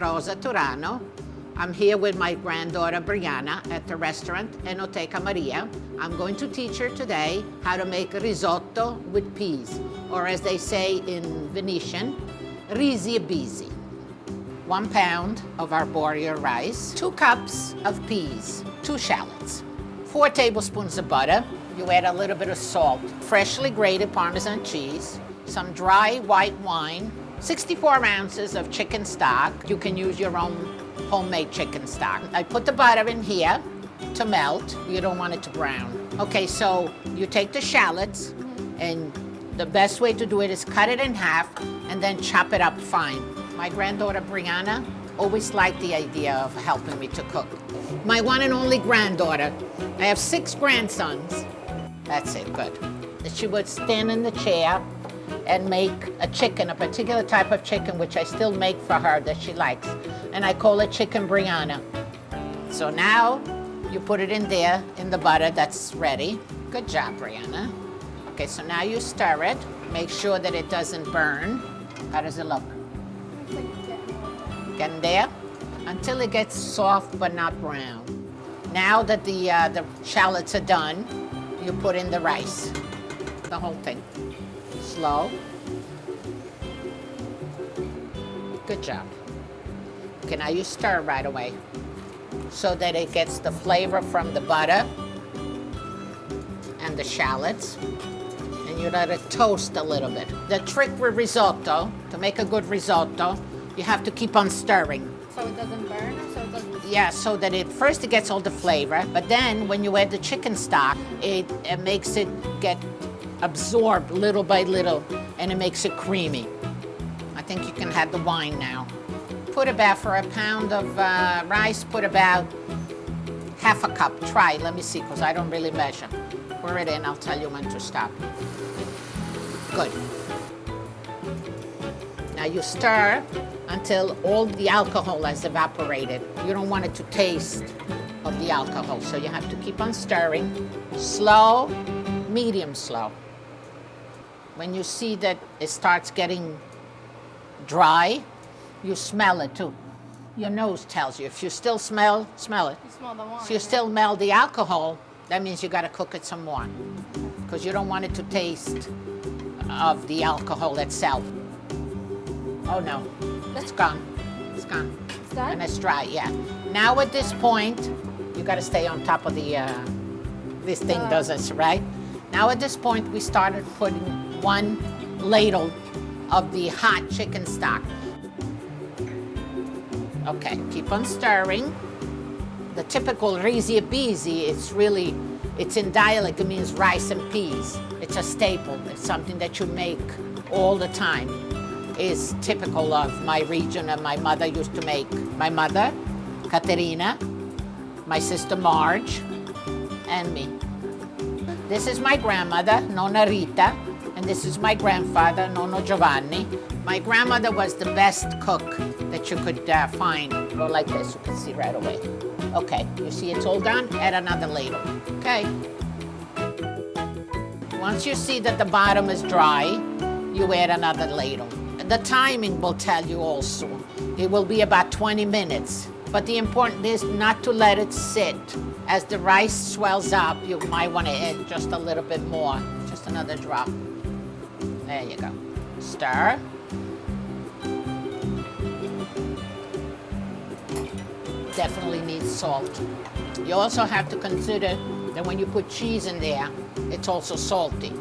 Rosa Turano. I'm here with my granddaughter Brianna at the restaurant Enoteca Maria. I'm going to teach her today how to make a risotto with peas, or as they say in Venetian, Risi e Bisi. 1 pound of arboreal rice, 2 cups of peas, 2 shallots, 4 tablespoons of butter. You add a little bit of salt, freshly grated Parmesan cheese, some dry white wine, 64 ounces of chicken stock. You can use your own homemade chicken stock. I put the butter in here to melt. You don't want it to brown. Okay, so you take the shallots, and the best way to do it is cut it in half and then chop it up fine. My granddaughter Brianna always liked the idea of helping me to cook. My one and only granddaughter. I have 6 grandsons. That's it, good. She would stand in the chair and make a chicken, a particular type of chicken, which I still make for her that she likes. And I call it chicken Brianna. So now you put it in there in the butter that's ready. Good job, Brianna. Okay, so now you stir it. Make sure that it doesn't burn. How does it look? Getting there? Until it gets soft but not brown. Now that the shallots are done, you put in the rice, the whole thing. Slow. Good job. Okay, now you stir right away so that it gets the flavor from the butter and the shallots, and you let it toast a little bit. The trick with risotto, to make a good risotto, you have to keep on stirring. So it doesn't burn, or so it doesn't? Yeah, so that first it gets all the flavor, but then when you add the chicken stock, it makes it get absorbed little by little, and it makes it creamy. I think you can have the wine now. Put about, for a pound of rice, put about half a cup. Try, let me see, because I don't really measure. Pour it in, I'll tell you when to stop. Good. Now you stir until all the alcohol has evaporated. You don't want it to taste of the alcohol, so you have to keep on stirring. Slow, medium slow. When you see that it starts getting dry, you smell it too. Your nose tells you. If you still smell it. You smell the wine. If you still smell the alcohol, that means you got to cook it some more, because you don't want it to taste of the alcohol itself. Oh no, it's gone. It's gone. It's done? And it's dry, yeah. Now at this point, you got to stay on top of the, this thing does this, right? Now at this point, we started putting 1 ladle of the hot chicken stock. Okay, keep on stirring. The typical Risi e Bisi, it's in dialect, it means rice and peas. It's a staple, it's something that you make all the time. Is typical of my region, and my mother used to make. My mother, Caterina, my sister Marge, and me. This is my grandmother, Nonna Rita, and this is my grandfather, Nonno Giovanni. My grandmother was the best cook that you could find. Go like this, you can see right away. Okay, you see it's all done? Add another ladle, okay? Once you see that the bottom is dry, you add another ladle. The timing will tell you also. It will be about 20 minutes. But the important is not to let it sit. As the rice swells up, you might want to add just a little bit more. Just another drop. There you go. Stir. Definitely needs salt. You also have to consider that when you put cheese in there, it's also salty.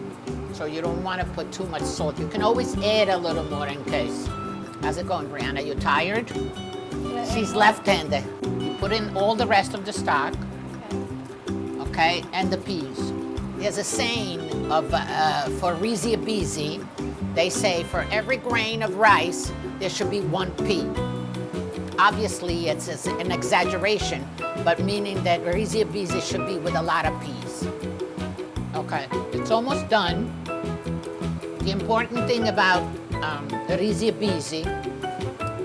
So you don't want to put too much salt. You can always add a little more in case. How's it going, Brianna? You tired? She's left-handed. You put in all the rest of the stock, okay, and the peas. There's a saying of for Risi e Bisi. They say for every grain of rice, there should be 1 pea. Obviously, it's an exaggeration, but meaning that Risi e Bisi should be with a lot of peas. Okay, it's almost done. The important thing about Risi e Bisi,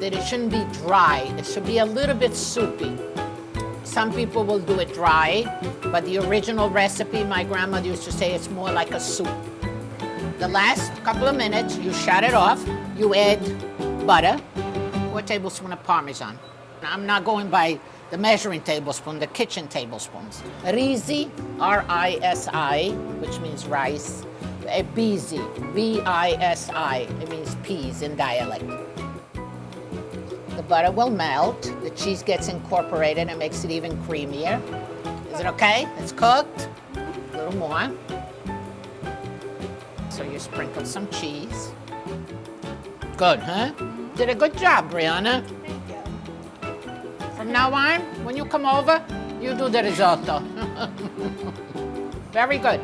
that it shouldn't be dry. It should be a little bit soupy. Some people will do it dry, but the original recipe, my grandmother used to say it's more like a soup. The last couple of minutes, you shut it off, you add butter, 4 tablespoons of Parmesan. I'm not going by the measuring tablespoon, the kitchen tablespoons. Risi, R-I-S-I, which means rice. Bisi, B-I-S-I, it means peas in dialect. The butter will melt, the cheese gets incorporated and makes it even creamier. Is it okay? It's cooked. A little more. So you sprinkle some cheese. Good, huh? Did a good job, Brianna. Thank you. From now on, when you come over, you do the risotto. Very good.